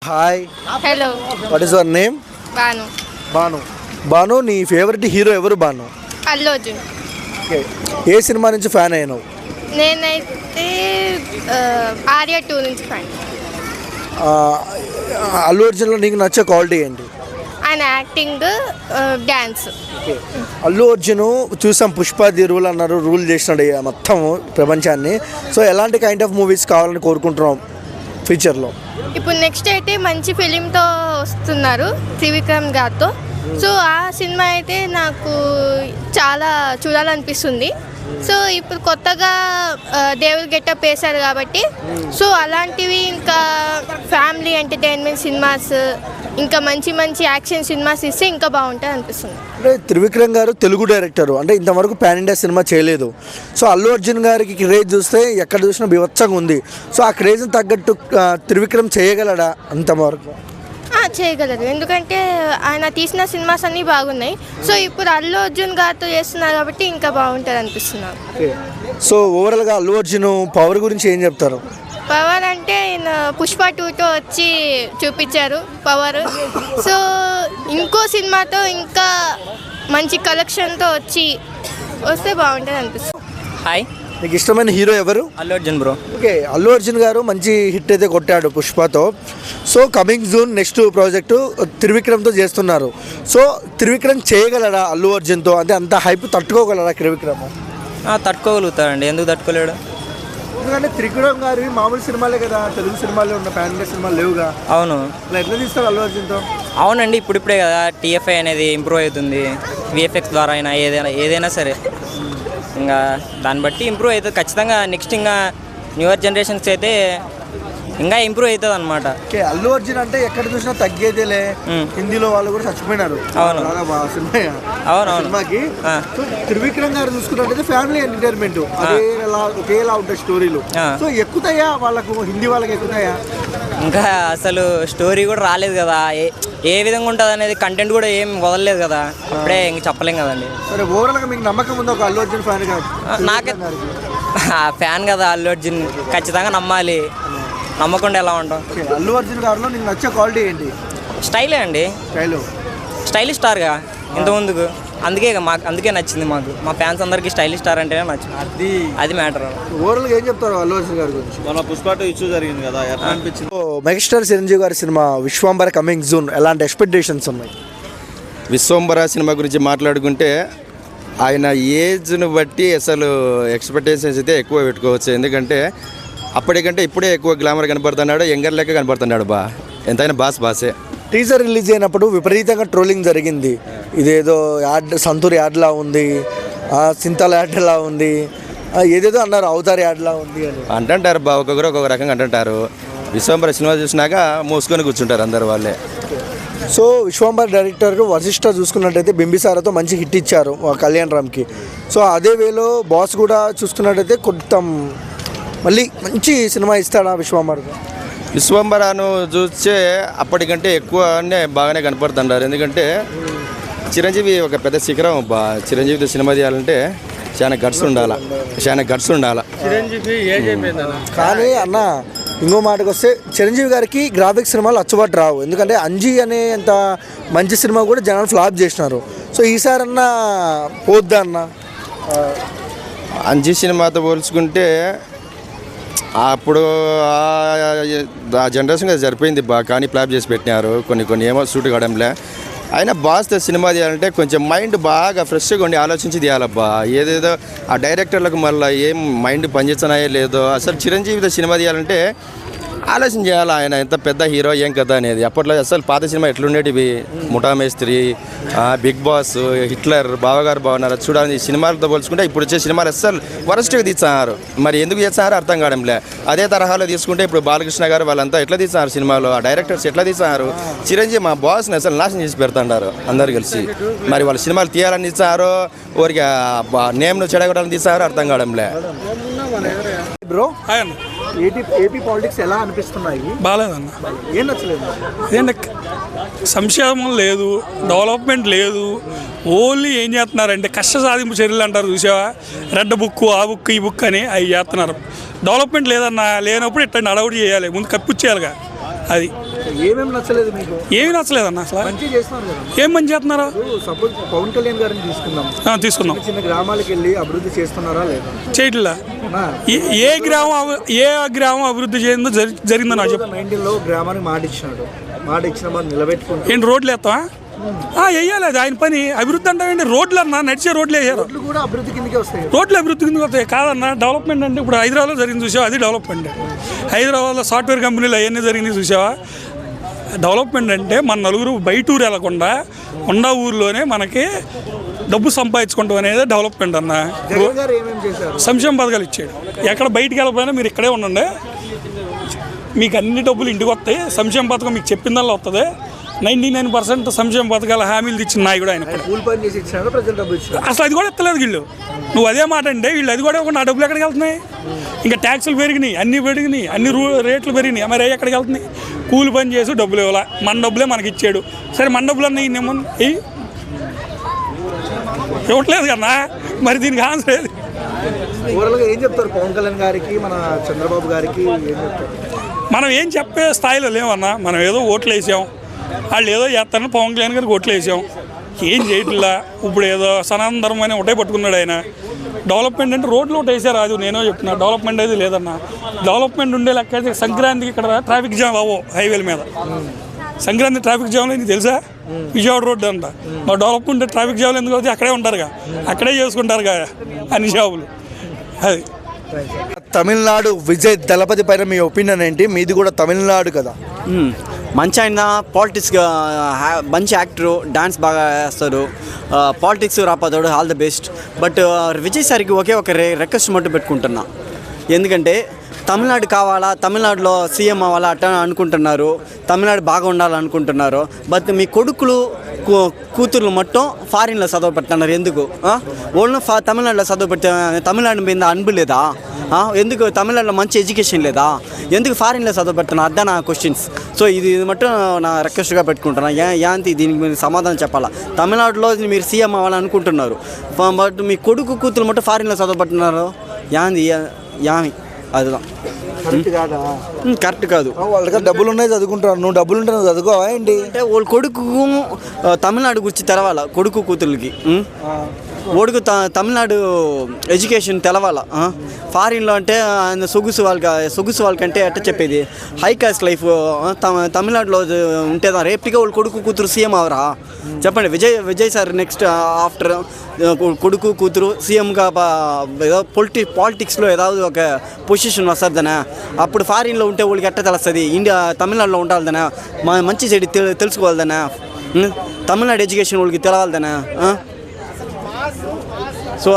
Hi, hello, what is your name? Banu. Banu. Banu, నీ favourite hero ఎవరు? Banu. Allu Arjun. Okay, ఏ సినిమా నుంచి ఫ్యాన్ అయినావు? నేనైతే ఆర్య 2 నుంచి ఫ్యాన్. ఆ, అల్లు అర్జున్లో నీకు నచ్చే క్వాలిటీ ఏంటి? ఆయన యాక్టింగ్, డ్యాన్స్. అల్లు అర్జున్ చూసాం, పుష్ప ది రూల్ అన్నారు, రూల్ చేసినాడు మొత్తం ప్రపంచాన్ని. సో ఎలాంటి కైండ్ ఆఫ్ మూవీస్ కావాలని కోరుకుంటున్నాం ఫ్యూచర్లో? ఇప్పుడు నెక్స్ట్ అయితే మంచి ఫిలింతో వస్తున్నారు త్రివిక్రమ్ గారితో. సో ఆ సినిమా అయితే నాకు చాలా చూడాలనిపిస్తుంది. సో ఇప్పుడు కొత్తగా దేవుడు గెటప్ వేశారు కాబట్టి సో అలాంటివి ఇంకా ఫ్యామిలీ ఎంటర్టైన్మెంట్ సినిమాస్, ఇంకా మంచి మంచి యాక్షన్ సినిమాస్ ఇస్తే ఇంకా బాగుంటుంది అనిపిస్తుంది. అంటే త్రివిక్రమ్ గారు తెలుగు డైరెక్టర్, అంటే ఇంతవరకు పాన్ ఇండియా సినిమా చేయలేదు. సో అల్లు అర్జున్ గారికి క్రేజ్ చూస్తే ఎక్కడ చూసినా బీభత్సంగా ఉంది. సో ఆ క్రేజ్ని తగ్గట్టు త్రివిక్రమ్ చేయగలడా అంతవరకు? చేయగలరు, ఎందుకంటే ఆయన తీసిన సినిమాస్ అన్నీ బాగున్నాయి. సో ఇప్పుడు అల్లు అర్జున్ గారితో చేస్తున్నారు కాబట్టి ఇంకా బాగుంటుంది అనిపిస్తున్నారు. సో ఓవరాల్గా అల్లు అర్జున్ పవర్ గురించి ఏం చెప్తారు? పవర్ అంటే ఆయన పుష్ప 2తో వచ్చి చూపించారు పవర్. సో ఇంకో సినిమాతో ఇంకా మంచి కలెక్షన్తో వస్తే బాగుంటుంది అనిపిస్తుంది. హాయ్, నీకు ఇష్టమైన హీరో ఎవరు? అల్లు అర్జున్ బ్రో. ఓకే, అల్లు అర్జున్ గారు మంచి హిట్ అయితే కొట్టాడు పుష్పతో. So coming June next project త్రివిక్రమ్తో చేస్తున్నారు. సో త్రివిక్రమ్ చేయగలడా అల్లు అర్జున్తో? అంటే అంత హైప్ తట్టుకోగలరా త్రివిక్రమ్? తట్టుకోగలుగుతాడండి, ఎందుకు తట్టుకోలేడు? ఎందుకంటే త్రివిక్రమ్ గారి మామూలు సినిమాలే కదా, తెలుగు సినిమాలే ఉన్న, పాన్ ఇండియా సినిమాలు లేవుగా. అవును, అలా ఎట్లా తీస్తారు అల్లు అర్జున్తో? అవునండి, ఇప్పుడిప్పుడే కదా టీఎఫ్ఐ అనేది ఇంప్రూవ్ అవుతుంది. విఎఫ్ఎక్స్ ద్వారా అయినా ఏదైనా సరే ఇంకా దాన్ని బట్టి ఇంప్రూవ్ అవుతుంది ఖచ్చితంగా. నెక్స్ట్ ఇంకా న్యూయర్ జనరేషన్స్ అయితే ఇంకా ఇంప్రూవ్ అవుతుంది అనమాట. ఓకే, అల్లు అర్జున్ అంటే ఎక్కడ చూసినా తగ్గేదేలే. హిందీలో వాళ్ళు కూడా చచ్చిపోయినారు. అవును అవునవును సినిమాకి. త్రివిక్రమ్ గారు చూసుకున్నట్టయితే ఫ్యామిలీ ఎంటర్టైన్మెంట్, ఒకేలా ఉంటాయి స్టోరీలు. సో ఎక్కుతాయా వాళ్ళకు, హిందీ వాళ్ళకి ఎక్కుతాయా? ఇంకా అసలు స్టోరీ కూడా రాలేదు కదా, ఏ విధంగా ఉంటుంది అనేది కంటెంట్ కూడా ఏం వదలలేదు కదా, అప్పుడే ఇంక చెప్పలేం కదండి. సరే, ఓవరాల్గా మీకు నమ్మకం ఉందా ఒక అల్లు అర్జున్ ఫ్యాన్ కాదు? నాకే ఫ్యాన్ కదా అల్లు అర్జున్, ఖచ్చితంగా నమ్మాలి. నమ్మకుండా ఎలా ఉంటాం? అల్లు అర్జున్ గారిలో నీకు నచ్చే క్వాలిటీ ఏంటి? స్టైలే అండి, స్టైలిష్ స్టార్గా ఇంతకుముందుకు. అందుకే నచ్చింది మాకు, మా ఫ్యాన్స్ అందరికి స్టైలిష్ స్టార్ అంటేనే నచ్చింది. అది మ్యాటర్. ఓవరాల్గా ఏం చెప్తారు అల్లు అర్జున్ గారి గురించి? మన పుష్ప 2 ఇష్యూ జరిగింది కదా, ఎట్లా అనిపించింది? మెగాస్టార్ చిరంజీవి గారి సినిమా విశ్వంబర కమింగ్ జూన్, ఎలాంటి ఎక్స్పెక్టేషన్స్ ఉన్నాయి? విశ్వంబర సినిమా గురించి మాట్లాడుకుంటే ఆయన ఏజ్ను బట్టి అసలు ఎక్స్పెక్టేషన్స్ అయితే ఎక్కువ పెట్టుకోవచ్చు. ఎందుకంటే అప్పటికంటే ఇప్పుడే ఎక్కువ గ్లామర్ కనపడుతున్నాడు, యంగర్ లెక్క కనపడుతున్నాడు. ఎంతైనా బాసే. టీజర్ రిలీజ్ అయినప్పుడు విపరీతంగా ట్రోలింగ్ జరిగింది. ఇదేదో యాడ్, సంతూర్ యాడ్లా ఉంది, సింతాల యాడ్లా ఉంది, ఏదేదో అన్నారు, అవతార్ యాడ్లా ఉంది అని అంటుంటారు. ఒక్కొక్కరు ఒక్కొక్క రకంగా అంటుంటారు. విశ్వంబర సినిమా చూసినాక మూసుకొని కూర్చుంటారు అందరు వాళ్ళే. సో విశ్వంబర్ డైరెక్టర్ వశిష్ఠ చూసుకున్నట్టయితే బింబిసారాతో మంచి హిట్ ఇచ్చారు కళ్యాణ్ రామ్కి. సో అదే వేలో బాస్ కూడా చూసుకున్నట్టయితే కొంత మళ్ళీ మంచి సినిమా ఇస్తాడా విశ్వంబరాను చూస్తే అప్పటికంటే ఎక్కువనే బాగానే కనపడుతుంటారు. ఎందుకంటే చిరంజీవి ఒక పెద్ద శిఖరం. చిరంజీవితో సినిమా తీయాలంటే చాలా గట్స్ ఉండాలి. కానీ అన్న ఇంకో మాటకు వస్తే చిరంజీవి గారికి గ్రాఫిక్స్ సినిమాలు అచ్చుబాటు రావు. ఎందుకంటే అంజీ అనే అంత మంచి సినిమా కూడా జనాలు ఫ్లాప్ చేసినారు. సో ఈసారి అన్న పోద్దా అన్న? అంజీ సినిమాతో పోల్చుకుంటే అప్పుడు ఆ జనరేషన్ కదా సరిపోయింది. కానీ ఫ్లాప్ చేసి పెట్టినారు, కొన్ని ఏమో షూట్ కావడంలే. అయినా బాస్తో సినిమా తీయాలంటే కొంచెం మైండ్ బాగా ఫ్రెష్గా ఉండి ఆలోచించి తీయాలబ్బా. ఏదేదో ఆ డైరెక్టర్లకు మళ్ళీ ఏం మైండ్ పనిచేస్తున్నాయో లేదో. అసలు చిరంజీవితో సినిమా తీయాలంటే ఆలోచన చేయాలి, ఆయన ఎంత పెద్ద హీరో ఏం కదా అనేది. అప్పట్లో అసలు పాత సినిమా ఎట్లుండేటివి, ముఠా మేస్త్రి, బిగ్ బాస్, హిట్లర్, బావగారు బాగున్నారు చూడాలని. ఈ సినిమాలతో పోల్చుకుంటే ఇప్పుడు వచ్చే సినిమాలు అసలు వరస్ట్గా తీస్తున్నారు. మరి ఎందుకు చేస్తున్నారు అర్థం కావడంలే. అదే తరహాలో తీసుకుంటే ఇప్పుడు బాలకృష్ణ గారు వాళ్ళంతా ఎట్లా తీస్తున్నారు సినిమాలో, ఆ డైరెక్టర్స్ ఎట్లా తీస్తున్నారు. చిరంజీవి మా బాస్ని అసలు నాశనం చేసి పెడుతున్నారు అందరు కలిసి. మరి వాళ్ళ సినిమాలు తీయాలని తీస్తారు, ఊరికి నేమ్ను చెడగొట్టాలని తీస్తారు, అర్థం కావడంలే. బ్రో ఏపీ పాలిటిక్స్ ఎలా అనిపిస్తున్నాయి? బాగాలేదన్న, ఏం నచ్చలేదు? ఏంటంటే సంక్షేమం లేదు, డెవలప్మెంట్ లేదు. ఓన్లీ ఏం చేస్తున్నారంటే కష్ట సాధింపు చర్యలు అంటారు చూసావా, రెడ్ బుక్, ఆ బుక్, ఈ బుక్ అని అవి చేస్తున్నారు. డెవలప్మెంట్ లేదన్న, లేనప్పుడు ఇట్లా అడవుడు చేయాలి, ముందు కప్పిచ్చేయాలిగా అది. ఏమేమి నచ్చలేదు మీకు? ఏమి నచ్చలేదన్న అసలు. మంచిగా చేస్తున్నారు కదా. ఏం మంచి చేస్తున్నారా? సపోజ్ పవన్ కళ్యాణ్ గారిని తీసుకుందాం. తీసుకుందాం. చిన్న గ్రామాలకు వెళ్ళి అభివృద్ధి చేస్తున్నారా లేదా? చేయట్లా. ఏ గ్రామం అభివృద్ధి చేయిందో జరిగిందో నాకు చెప్పు. 19లో గ్రామానికి మాట ఇచ్చిన మాట నిలబెట్టుకుంటే ఏంటి రోడ్లు వేస్తావా? వేయాలి, అది ఆయన పని. అభివృద్ధి అంటావేంటి? రోడ్లు అన్నా నడిచే రోడ్లు వేసారు. కూడా అభివృద్ధి కిందకే వస్తాయి. రోడ్లు అభివృద్ధి కిందకి వస్తాయి కాదన్నా. డెవలప్మెంట్ అంటే ఇప్పుడు హైదరాబాద్లో జరిగింది చూసావా, అది డెవలప్మెంట్. హైదరాబాద్లో సాఫ్ట్వేర్ కంపెనీలు అవన్నీ జరిగింది చూసావా. డెవలప్మెంట్ అంటే మన నలుగురు బయట ఊరు వెళ్లకుండా ఉన్న ఊర్లోనే మనకి డబ్బు సంపాదించుకుంటాం అనేది డెవలప్మెంట్ అన్న. సంక్షేమ పథకాలు ఇచ్చాడు. ఎక్కడ బయటికి వెళ్ళకపోయినా మీరు ఇక్కడే ఉండండి, మీకు అన్ని డబ్బులు ఇంటికి వస్తాయి. సంక్షేమ పథకం మీకు చెప్పిందల్లా వస్తుంది. 99% సంక్షేమ పథకాల హామీలు ఇచ్చిన నాయకుడు ఆయన. అసలు అది కూడా ఎత్తలేదు వీళ్ళు. నువ్వు అదే మాట అంటే వీళ్ళు అది కూడా ఇవ్వకుండా ఆ డబ్బులు ఎక్కడికి వెళ్తున్నాయి? ఇంకా ట్యాక్సులు పెరిగినాయి, అన్ని రేట్లు పెరిగినాయి. మరి ఎక్కడికి వెళ్తున్నాయి? కూలి పని చేసి డబ్బులు ఇవ్వాలా, మన డబ్బులే మనకి ఇచ్చాడు. సరే మన డబ్బులు అన్నీ ఇవ్వట్లేదు కన్నా. మరి దీనికి ఆన్సర్ ఏది? ఏం చెప్తారు పవన్ కళ్యాణ్ గారికి, మన చంద్రబాబు గారికి ఏం చెప్తారు? మనం ఏం చెప్పే స్థాయిలో లేవన్నా. మనం ఏదో ఓట్లు వేసాం, వాళ్ళు ఏదో చేస్తారని పవన్ కళ్యాణ్ గారికి ఓట్లు వేసాం. ఏం చేయట్లా. ఇప్పుడు ఏదో సనాతన ధర్మం అని ఒకటే పట్టుకున్నాడు ఆయన. డెవలప్మెంట్ అంటే రోడ్లు ఒకటి వేసారు, అది నేనో చెప్తున్నా. డెవలప్మెంట్ అయితే లేదన్నా. డెవలప్మెంట్ ఉండే లెక్క అయితే సంక్రాంతికి ఇక్కడ ట్రాఫిక్ జామ్ అవ్వవు హైవేల మీద. సంక్రాంతి ట్రాఫిక్ జామ్లో నీకు తెలుసా? విజయవాడ రోడ్డు అంట. మా డెవలప్మెంట్ ట్రాఫిక్ జామ్లు ఎందుకు అవుతాయి? అక్కడే ఉంటారుగా, అక్కడే చేసుకుంటారుగా అన్ని జాబులు. అది తమిళనాడు విజయ్ దళపతి పైన మీ ఒపీనియన్ ఏంటి? మీది కూడా తమిళనాడు కదా. మంచి ఆయన పాలిటిక్స్గా మంచి యాక్టరు, డాన్స్ బాగా వేస్తారు, పాలిటిక్స్ రాపోతాడు. All the best. But Vijay సార్కి ఒకే ఒక రిక్వెస్ట్ మట్టు పెట్టుకుంటున్నా. ఎందుకంటే తమిళనాడు కావాలా, తమిళనాడులో సీఎం అవ్వాలా అట్లా అనుకుంటున్నారు, తమిళనాడు బాగా ఉండాలనుకుంటున్నారు. బట్ మీ కొడుకులు కూతుర్లు మొత్తం ఫారిన్లో చదువు పెడుతున్నారు. ఎందుకు? ఓన్లీ తమిళనాడులో చదువు పెడితే తమిళనాడు మీద అన్బు లేదా? ఎందుకు తమిళనాడులో మంచి ఎడ్యుకేషన్ లేదా? ఎందుకు ఫారిన్లో చదువు పెడుతున్నారు? అదా నా క్వశ్చన్స్. సో ఇది మొత్తం నా రిక్వెస్ట్గా పెట్టుకుంటున్నా. యాంతి దీనికి మీరు సమాధానం చెప్పాలా. తమిళనాడులో మీరు సీఎం అవ్వాలనుకుంటున్నారు, బట్ మీ కొడుకు కూతురు మొత్తం ఫారిన్లో చదువు పెడుతున్నారు. యామి அதுதான் కరెక్ట్ కాదు. వాళ్ళ దగ్గర డబ్బులు ఉన్నాయి, చదువుకుంటారు. నువ్వు డబ్బులు ఉంటే నువ్వు చదువుకోవా ఏంటి? అంటే వాళ్ళ కొడుకు తమిళనాడు గురించి తెలవాలా, కొడుకు కూతుర్లకి. ఓడుకు తమిళనాడు ఎడ్యుకేషన్ తెలవాలా. ఫారిన్లో అంటే సొగుసు వాళ్ళకంటే ఎట్ట చెప్పేది, హై క్లాస్ లైఫ్ తమిళనాడులో ఉంటేదా? రేపటిగా వాళ్ళు కొడుకు కూతురు సీఎం అవరా? చెప్పండి. విజయ్ సార్ నెక్స్ట్ ఆఫ్టర్ కొడుకు కూతురు సీఎంగా ఏదో పాలిటిక్స్లో ఏதாவது ఒక పొజిషన్ వస్తుందనా? అప్పుడు ఫారిన్లో ఉంటే వాళ్ళకి ఎట్ట తెలుస్తుంది? తమిళనాడులో ఉండాలదనా? మంచి చెడు తెలుసుకోవాలదనా? తమిళనాడు ఎడ్యుకేషన్ వాళ్ళకి తెలవాలదనా? సో